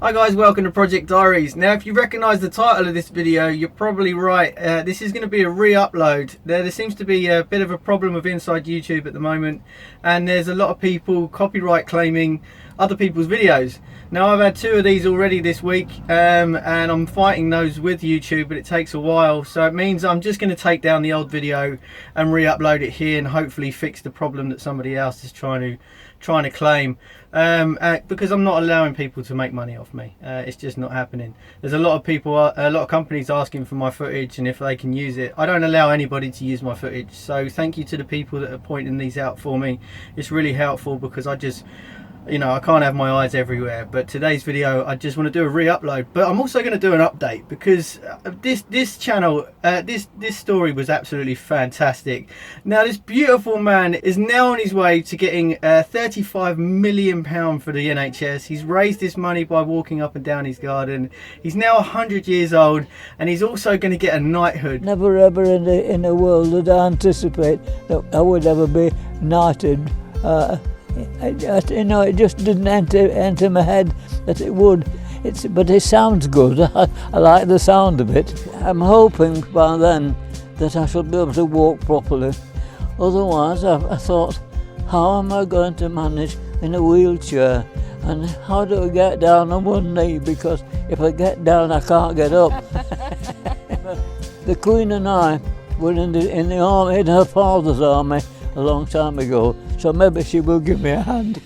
Hi guys, welcome to Project Diaries. Now if you recognise the title of this video, you're probably right. This is going to be a re-upload. There seems to be a bit of a problem with inside YouTube at the moment, and there's a lot of people copyright claiming other people's videos. Now I've had 2 of these already this week, and I'm fighting those with YouTube, but it takes a while, so it means I'm just going to take down the old video and re-upload it here and hopefully fix the problem that somebody else is trying to claim, because I'm not allowing people to make money off me. It's just not happening. There's a lot of people, a lot of companies asking for my footage and if they can use it. I don't allow anybody to use my footage, so thank you to the people that are pointing these out for me. It's really helpful because I just, you know, I can't have my eyes everywhere. But today's video, I just want to do a re-upload, but I'm also going to do an update because this channel, this story was absolutely fantastic. Now this beautiful man is now on his way to getting £35 million for the NHS. He's raised this money by walking up and down his garden. He's now 100 years old, and he's also going to get a knighthood. Never ever in the world did I anticipate that I would ever be knighted. You know, it just didn't enter my head that it would. But it sounds good. I like the sound of it. I'm hoping by then that I shall be able to walk properly. Otherwise, I thought, how am I going to manage in a wheelchair? And how do I get down on one knee? Because if I get down, I can't get up. The Queen and I were in the army, in her father's army, a long time ago, so maybe she will give me a hand.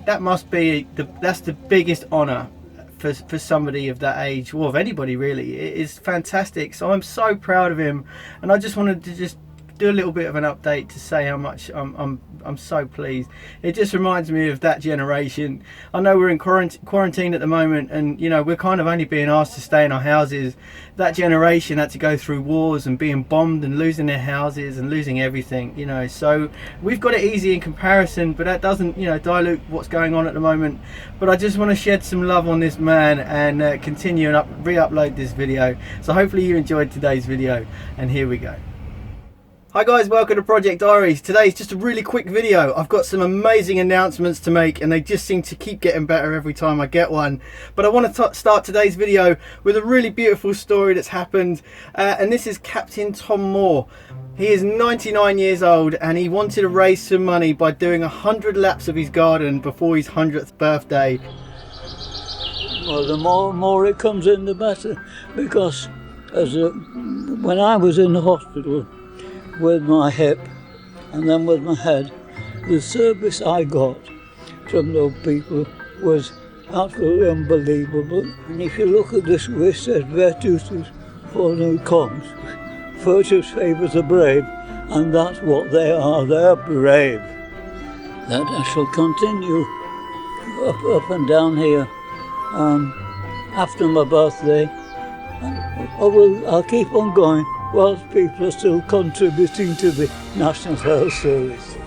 That must be that's the biggest honour for somebody of that age, or of anybody really. It is fantastic. So I'm so proud of him, and I just wanted to just do a little bit of an update to say how much I'm so pleased. It just reminds me of that generation. I know we're in quarantine at the moment, and you know, we're kind of only being asked to stay in our houses. That generation had to go through wars and being bombed and losing their houses and losing everything, you know. So we've got it easy in comparison, but that doesn't, you know, dilute what's going on at the moment. But I just want to shed some love on this man and continue and re-upload this video. So hopefully you enjoyed today's video, and here we go. Hi guys, welcome to Project Diaries. Today's just a really quick video. I've got some amazing announcements to make, and they just seem to keep getting better every time I get one. But I want to start today's video with a really beautiful story that's happened, and this is Captain Tom Moore. He is 99 years old, and he wanted to raise some money by doing 100 laps of his garden before his 100th birthday. Well, the more it comes in, the better, because when I was in the hospital with my hip and then with my head, the service I got from those people was absolutely unbelievable. And if you look at this, where it says Virtus for new comes, Virtus favours the brave, and that's what they are, they're brave. That I shall continue up and down here after my birthday, and I'll keep on going whilst people are still contributing to the National Health Service.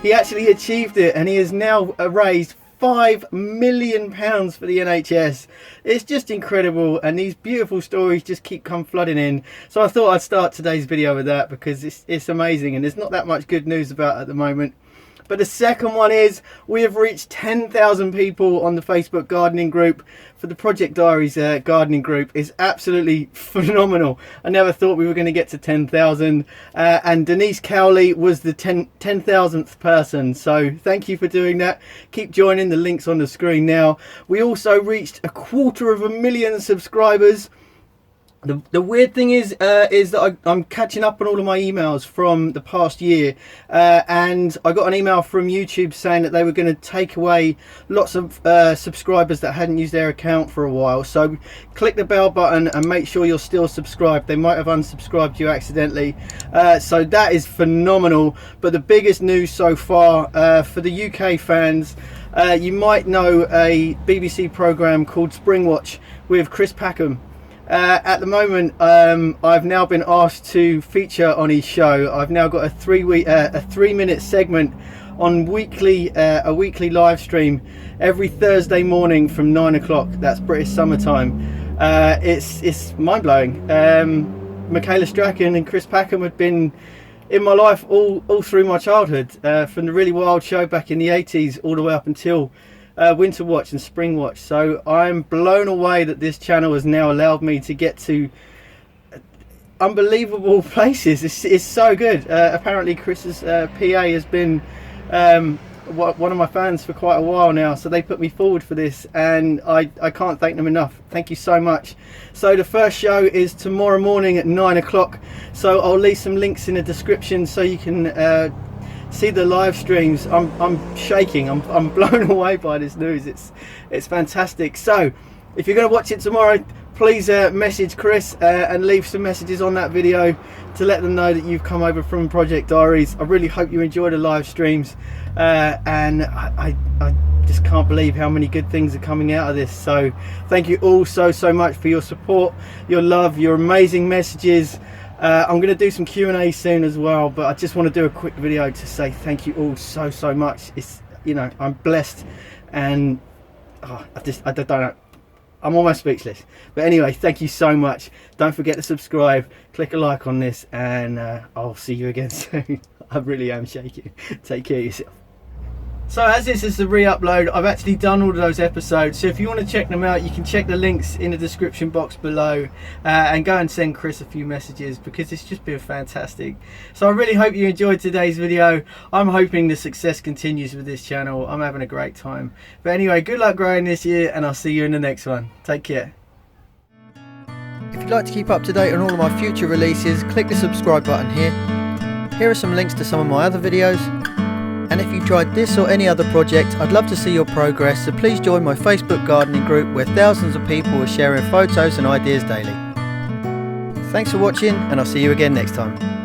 He actually achieved it, and he has now raised £5 million for the NHS. It's just incredible, and these beautiful stories just keep flooding in. So I thought I'd start today's video with that because it's amazing, and there's not that much good news about at the moment. But the second one is we have reached 10,000 people on the Facebook gardening group for the Project Diaries gardening group. Is absolutely phenomenal. I never thought we were going to get to 10,000, and Denise Cowley was the 10,000th person. So thank you for doing that. Keep joining. The link's on the screen now. We also reached 250,000 subscribers. The weird thing is that I'm catching up on all of my emails from the past year, and I got an email from YouTube saying that they were going to take away lots of subscribers that hadn't used their account for a while. So click the bell button and make sure you're still subscribed. They might have unsubscribed you accidentally, so that is phenomenal. But the biggest news so far for the UK fans, you might know a BBC programme called Springwatch with Chris Packham. At the moment, I've now been asked to feature on his show. I've now got a 3-minute segment on a weekly live stream every Thursday morning from 9 o'clock. That's British summertime. It's mind-blowing. Michaela Strachan and Chris Packham had been in my life all through my childhood, from the Really Wild show back in the 80s all the way up until winter watch and spring watch. So I'm blown away that this channel has now allowed me to get to unbelievable places. It's so good. Apparently Chris's PA has been one of my fans for quite a while now, so they put me forward for this, and I can't thank them enough. Thank you so much. So the first show is tomorrow morning at 9 o'clock, so I'll leave some links in the description so you can see the live streams. I'm shaking. I'm blown away by this news. It's fantastic. So if you're going to watch it tomorrow, please message Chris and leave some messages on that video to let them know that you've come over from Project Diaries. I really hope you enjoy the live streams, and I just can't believe how many good things are coming out of this. So thank you all so much for your support, your love, your amazing messages. I'm going to do some Q&A soon as well, but I just want to do a quick video to say thank you all so much. It's, you know, I'm blessed, and I don't know. I'm almost speechless. But anyway, thank you so much. Don't forget to subscribe, click a like on this, and I'll see you again soon. I really am shaking. Take care of yourself. So as this is the re-upload, I've actually done all of those episodes, so if you want to check them out, you can check the links in the description box below, and go and send Chris a few messages, because it's just been fantastic. So I really hope you enjoyed today's video. I'm hoping the success continues with this channel. I'm having a great time. But anyway, good luck growing this year, and I'll see you in the next one. Take care. If you'd like to keep up to date on all of my future releases, click the subscribe button here. Here are some links to some of my other videos. And if you tried this or any other project, I'd love to see your progress, so please join my Facebook gardening group where thousands of people are sharing photos and ideas daily. Thanks for watching, and I'll see you again next time.